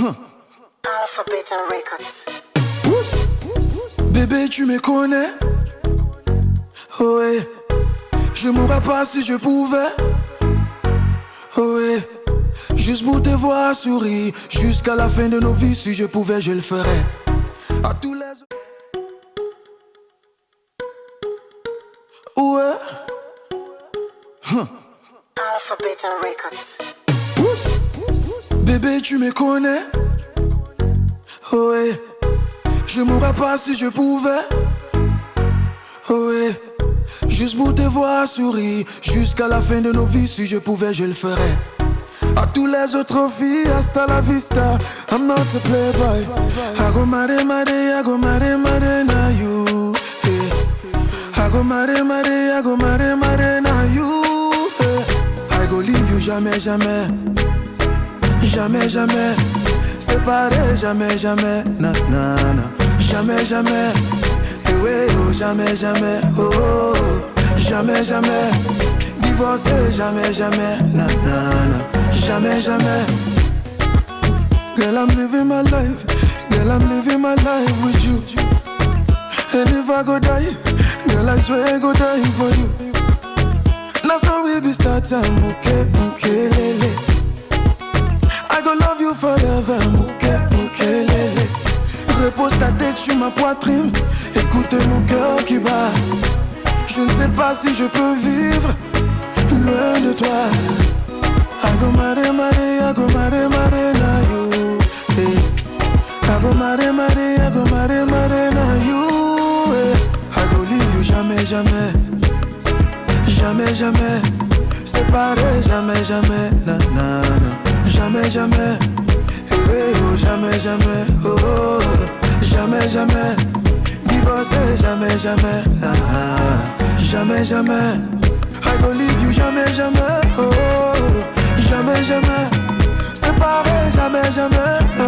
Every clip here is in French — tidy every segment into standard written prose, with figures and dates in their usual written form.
Alphabet Records. Bébé, tu me connais. Oh ouais. Je mourrais pas si je pouvais. Oh ouais. Juste pour te voir sourire jusqu'à la fin de nos vies. Si je pouvais, je le ferais. À tous les... Ouais. Alphabet Records. Bébé, tu me connais. Oh ouais. Je mourrais pas si je pouvais. Oh ouais. Juste pour te voir sourire jusqu'à la fin de nos vies. Si je pouvais, je le ferais. À tous les autres filles, hasta la vista. I'm not a playboy. I go mare, I go mare, na you. I go mare, I go mare, na you. I go leave you jamais, jamais. Jamais, jamais. Séparé, jamais, jamais. Na, na, na. Jamais, jamais. Eh ouais, oh, jamais, jamais. Oh, oh, oh. Jamais, jamais. Divorcé, jamais, jamais. Na, na, na. Jamais, jamais. Girl, I'm living my life. Girl, I'm living my life with you. And if I go die, girl, I swear I go die for you. Now so we be start time, okay, okay, lele. I go love you forever, okay, okay, lele. Repose ta tête sur ma poitrine, écoute mon cœur qui bat. Je ne sais pas si je peux vivre loin de toi. I go mare, I go mare, na you. Hey. I go mare, I go mare, na you. Hey. I go leave you jamais, jamais. Jamais, jamais. Séparé, jamais, jamais. Na, na, na. Jamais, jamais. Hey, oh, jamais, jamais. Oh, oh. Jamais, jamais. Divorcé, jamais, jamais. Ah, ah. Jamais, jamais. I go leave you jamais, jamais. Oh, oh. Jamais, jamais. Séparé, jamais, jamais. Oh,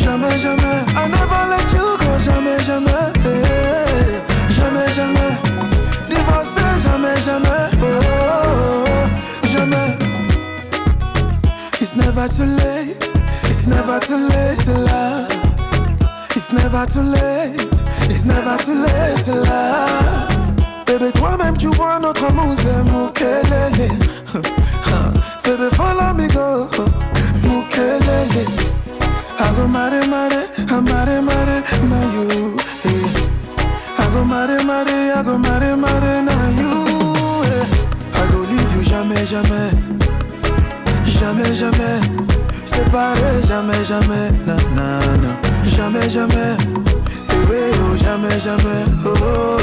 jamais, jamais. I never let you go, jamais, jamais. Hey, jamais, jamais. Divorcé, jamais, jamais. Oh, jamais. It's never too late. It's never too late to love. It's never too late. It's never too late to love. Bébé, toi-même tu vois notre amour, c'est Moukelele. Baby, follow me go, Moukelele. I go mare, na you. I go mare, I go mare, na you. I go leave you jamais, jamais. Jamais, jamais. Séparé, jamais, jamais. Na, na, na. Jamais, jamais. Eh oui, oh, jamais, jamais. Oh, oh.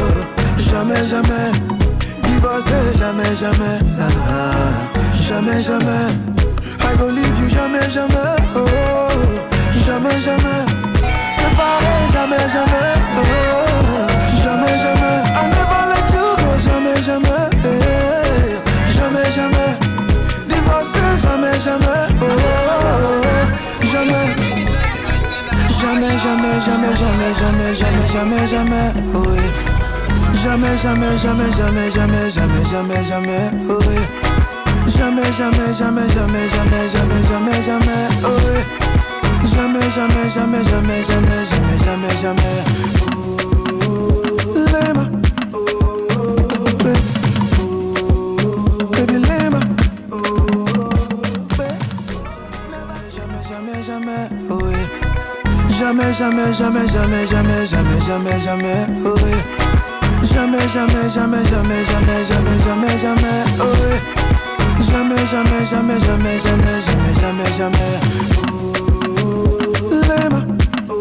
Jamais, jamais. Divorcé, jamais, jamais. Ah, ah. Jamais, jamais. I go leave you jamais, jamais. Oh, jamais, jamais. Séparé, jamais, jamais. Oh, jamais, jamais. I never let you go, jamais, jamais. Hey, jamais, jamais. Divorcé, jamais, jamais. Oh, jamais. Jamais, jamais, jamais, jamais, jamais, jamais, jamais, jamais. Oh, oui. Jamais, jamais, jamais, jamais, jamais, jamais, jamais, jamais. Oh, oui. Jamais, jamais, jamais, jamais, jamais, jamais, jamais, jamais, oh oui. Jamais, jamais, jamais, jamais, jamais, jamais, jamais, jamais. Oh, Lema. Oh, baby Lema. Oh, jamais, jamais, jamais, oh oui. Jamais, jamais, jamais, jamais, jamais, jamais, jamais, jamais, oh oui. Jamais, jamais, jamais, jamais, jamais, jamais, jamais, jamais, oh oui. Jamais, jamais, jamais, jamais, jamais, jamais, jamais, jamais. Oh, Lema. Oh,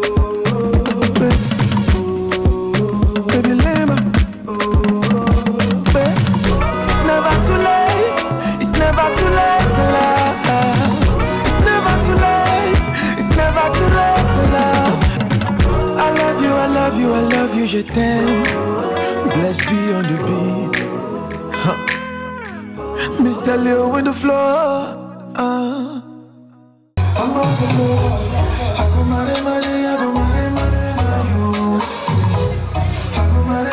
baby Lema. Oh, it's never too late. It's never too late to love. It's never too late. It's never too late to love. I love you, I love you, I love you, je t'aime. Bless be on the beat. Huh. Mr. Leo in the floor. I'm not to know. I go mare, I go mare, na you. I go mare, I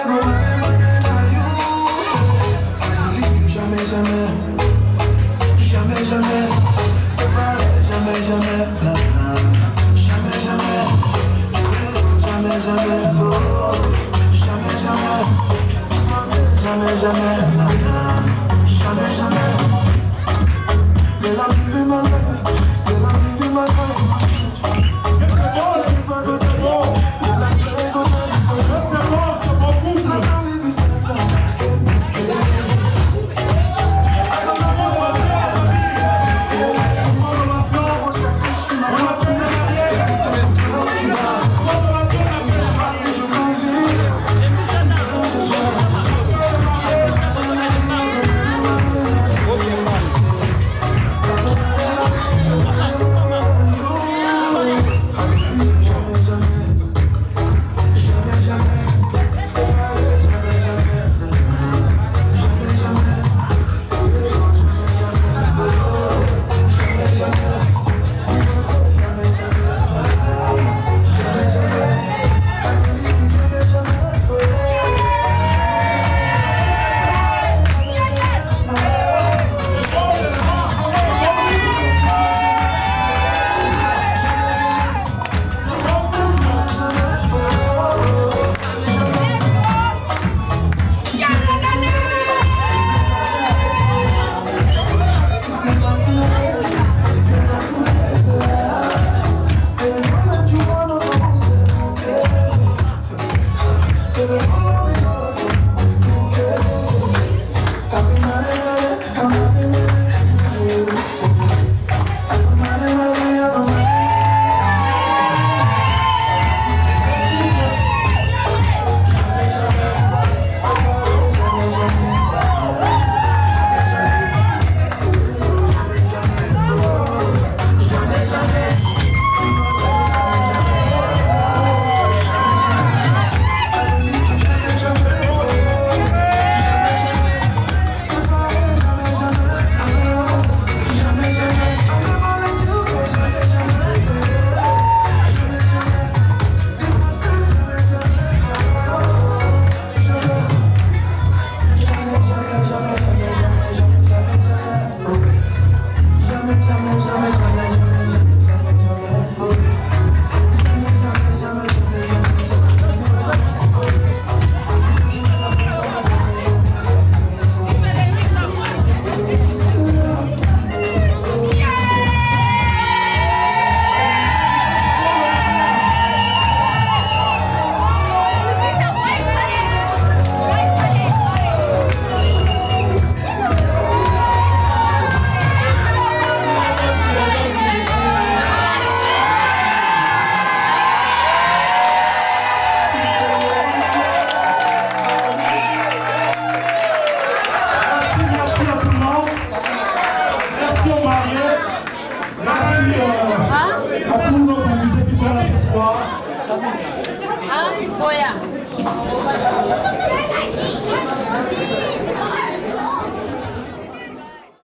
go mare, na you. I go leave you jamais, jamais. Jamais, jamais. Séparé, jamais, jamais. jamais, jamais, jamais, jamais. Girl, I'm living my life. Girl, I'm living my life. Foi a